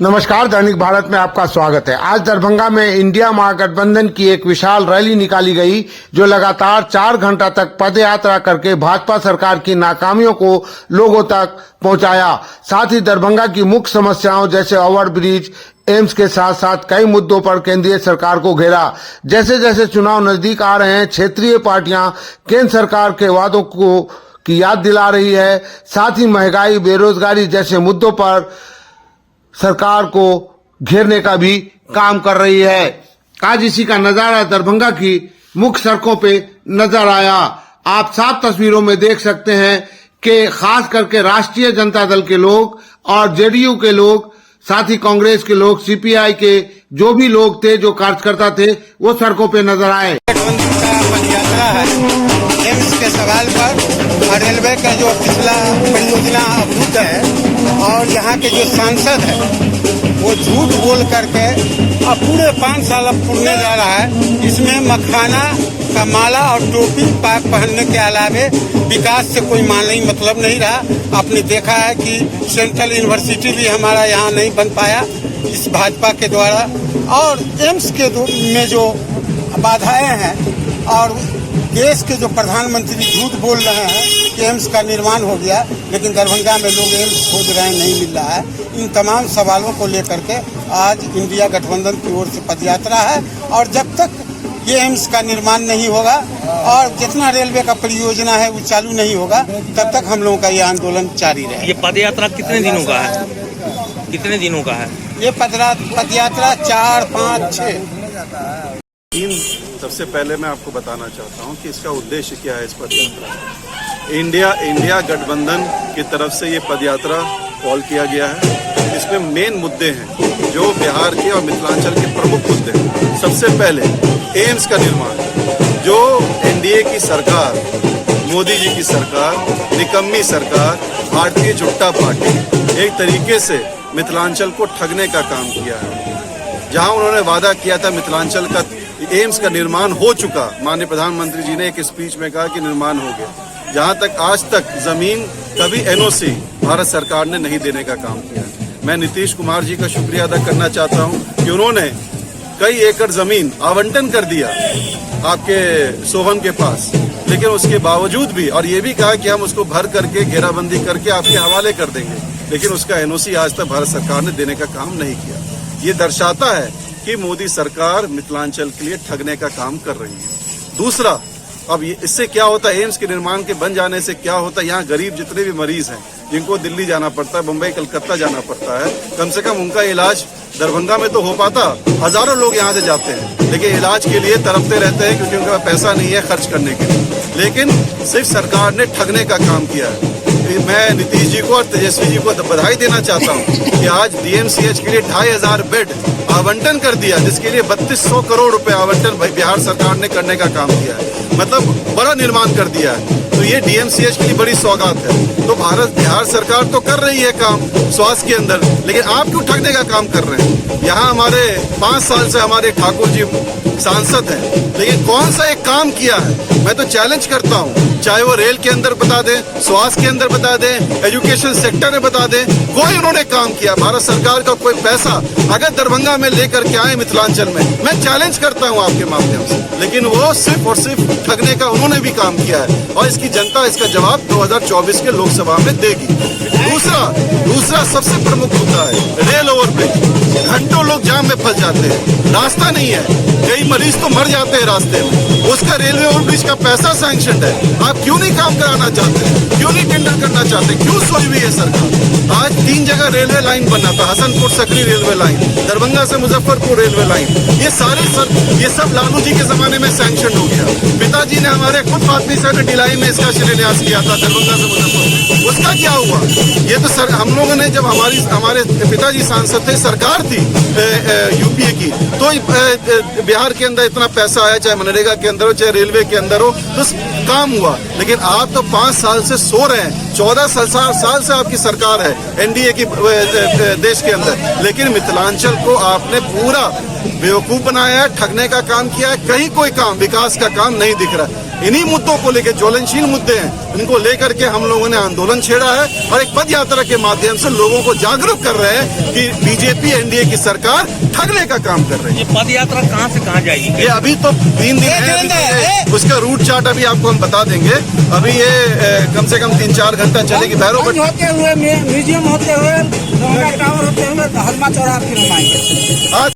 नमस्कार, दैनिक भारत में आपका स्वागत है। आज दरभंगा में इंडिया महागठबंधन की एक विशाल रैली निकाली गई, जो लगातार 4 घंटा तक पदयात्रा करके भाजपा सरकार की नाकामियों को लोगों तक पहुंचाया। साथ ही दरभंगा की मुख्य समस्याओं जैसे ओवरब्रिज, एम्स के साथ साथ कई मुद्दों पर केंद्रीय सरकार को घेरा। जैसे जैसे चुनाव नजदीक आ रहे हैं, क्षेत्रीय पार्टियां केंद्र सरकार के वादों को की याद दिला रही है। साथ ही महंगाई, बेरोजगारी जैसे मुद्दों पर सरकार को घेरने का भी काम कर रही है। आज इसी का नजारा दरभंगा की मुख्य सड़कों पे नजर आया। आप साफ तस्वीरों में देख सकते हैं कि खास करके राष्ट्रीय जनता दल के लोग और जेडीयू के लोग, साथ ही कांग्रेस के लोग, सीपीआई के जो भी लोग थे, जो कार्यकर्ता थे, वो सड़कों पे नजर आए। पदयात्रा है एम्स के सवाल पर और रेलवे का जो पिछला परियोजना अवरुद्ध है और यहाँ के जो सांसद है वो झूठ बोल करके अब पूरे 5 साल अब पुरने जा रहा है। इसमें मखाना का माला और टोपी पाक पहनने के अलावे विकास से कोई मतलब नहीं रहा। आपने देखा है कि सेंट्रल यूनिवर्सिटी भी हमारा यहाँ नहीं बन पाया इस भाजपा के द्वारा, और एम्स के में जो बाधाएं हैं और देश के जो प्रधानमंत्री झूठ बोल रहे हैं कि एम्स का निर्माण हो गया, लेकिन दरभंगा में लोग एम्स खोज रहे हैं, नहीं मिल रहा है। इन तमाम सवालों को लेकर के आज इंडिया गठबंधन की ओर से पदयात्रा है, और जब तक ये एम्स का निर्माण नहीं होगा और जितना रेलवे का परियोजना है वो चालू नहीं होगा, तब तक हम लोगों का ये आंदोलन जारी रहेगा। ये पदयात्रा कितने दिनों का है? कितने दिनों का है ये पदयात्रा? 4, 5, 6 सबसे पहले मैं आपको बताना चाहता हूं कि इसका उद्देश्य क्या है। इस पदयात्रा इंडिया गठबंधन की तरफ से ये पदयात्रा कॉल किया गया है। इसमें मेन मुद्दे हैं जो बिहार के और मिथिलांचल के प्रमुख मुद्दे हैं। सबसे पहले एम्स का निर्माण, जो एनडीए की सरकार, मोदी जी की सरकार, निकम्मी सरकार, भारतीय जनता पार्टी एक तरीके से मिथिलांचल को ठगने का काम किया है। जहां उन्होंने वादा किया था मिथिलांचल का एम्स का निर्माण हो चुका, माननीय प्रधानमंत्री जी ने एक स्पीच में कहा कि निर्माण हो गया। जहां तक आज तक जमीन कभी एनओसी भारत सरकार ने नहीं देने का काम किया। मैं नीतीश कुमार जी का शुक्रिया अदा करना चाहता हूं कि उन्होंने कई एकड़ जमीन आवंटन कर दिया आपके सोहम के पास, लेकिन उसके बावजूद भी, और ये भी कहा कि हम उसको भर करके घेराबंदी करके आपके हवाले कर देंगे, लेकिन उसका एनओसी आज तक भारत सरकार ने देने का काम नहीं किया। ये दर्शाता है कि मोदी सरकार मिथिलांचल के लिए ठगने का काम कर रही है। दूसरा, अब इससे क्या होता है, एम्स के निर्माण के बन जाने से क्या होता है, यहाँ गरीब जितने भी मरीज हैं जिनको दिल्ली जाना पड़ता है, मुंबई, कलकत्ता जाना पड़ता है, कम से कम उनका इलाज दरभंगा में तो हो पाता। हजारों लोग यहाँ से जाते हैं, लेकिन इलाज के लिए तड़पते रहते हैं क्योंकि उनका पैसा नहीं है खर्च करने के लिए। लेकिन सिर्फ सरकार ने ठगने का काम किया है। मैं नीतीश जी को और तेजस्वी जी को बधाई देना चाहता हूँ कि आज डीएमसीएच के लिए 2500 बेड आवंटन कर दिया, जिसके लिए 3200 करोड़ रुपए आवंटन बिहार सरकार ने करने का काम किया है। मतलब बड़ा निर्माण कर दिया है। तो ये डीएमसीएच के लिए बड़ी सौगात है। तो बिहार सरकार तो कर रही है काम स्वास्थ्य के अंदर, लेकिन आप क्यों ठगने का काम कर रहे हैं? यहाँ हमारे 5 साल से हमारे ठाकुर जी सांसद हैं, लेकिन कौन सा एक काम किया है? मैं तो चैलेंज करता हूँ, चाहे वो रेल के अंदर बता दें, स्वास्थ्य के अंदर बता दें, एजुकेशन सेक्टर में बता दें, कोई उन्होंने काम किया। भारत सरकार का कोई पैसा अगर दरभंगा में लेकर के आए मिथिलांचल में, मैं चैलेंज करता हूँ आपके माध्यम से, लेकिन वो सिर्फ और सिर्फ ठगने का उन्होंने भी काम किया है, और इसकी जनता इसका जवाब 2024 के लोकसभा में देगी। दूसरा सबसे प्रमुख मुद्दा है रेल ओवरब्रिज। घंटों लोग जाम में फंस जाते हैं, रास्ता नहीं है, कई मरीज तो मर जाते हैं रास्ते में। उसका रेलवे ओवरब्रिज का पैसा सैंक्शन है, आप क्यों नहीं काम कराना चाहते? क्यों नहीं टेंडर करना चाहते? क्यों सोई हुई है सरकार? आज 3 जगह रेलवे लाइन बनना था, हसनपुर सकरी रेलवे लाइन, दरभंगा से मुजफ्फरपुर रेलवे लाइन, ये सब लालू जी के जमाने में सैंक्शन हो गया। पिताजी ने हमारे खुद फातमी साहब ने ढिलाई में इसका शिलान्यास किया था, दरभंगा से मुजफ्फरपुर। उसका क्या हुआ? ये तो सर हम लोगों ने, जब हमारे पिताजी सांसद थे, सरकार थी यूपीए की, तो बिहार के अंदर इतना पैसा आया, चाहे मनरेगा के अंदर हो, चाहे रेलवे के अंदर हो, तो काम हुआ। लेकिन आप तो 5 साल से सो रहे हैं। 14 साल से आपकी सरकार है एनडीए की देश के अंदर, लेकिन मिथिलांचल को आपने पूरा बेवकूफ बनाया है, ठगने का काम किया है। कहीं कोई काम, विकास का काम नहीं दिख रहा। इन्हीं मुद्दों को लेकर, ज्वलनशील मुद्दे हैं, इनको लेकर के हम लोगों ने आंदोलन छेड़ा है और एक पद यात्रा के माध्यम से लोगों को जागरूक कर रहे हैं कि बीजेपी एनडीए की सरकार ठगने का काम कर रही है। ये पद यात्रा कहाँ से कहाँ जाएगी? ये अभी तो 3 दिन है, उसका रूट चार्ट अभी आपको हम बता देंगे। अभी ये कम से कम 3-4 घंटा चलेगी। भैरव होते हुए म्यूजियम होते हुए टावर होते हुए हनुमान चौराहा फिर हम आएंगे। आज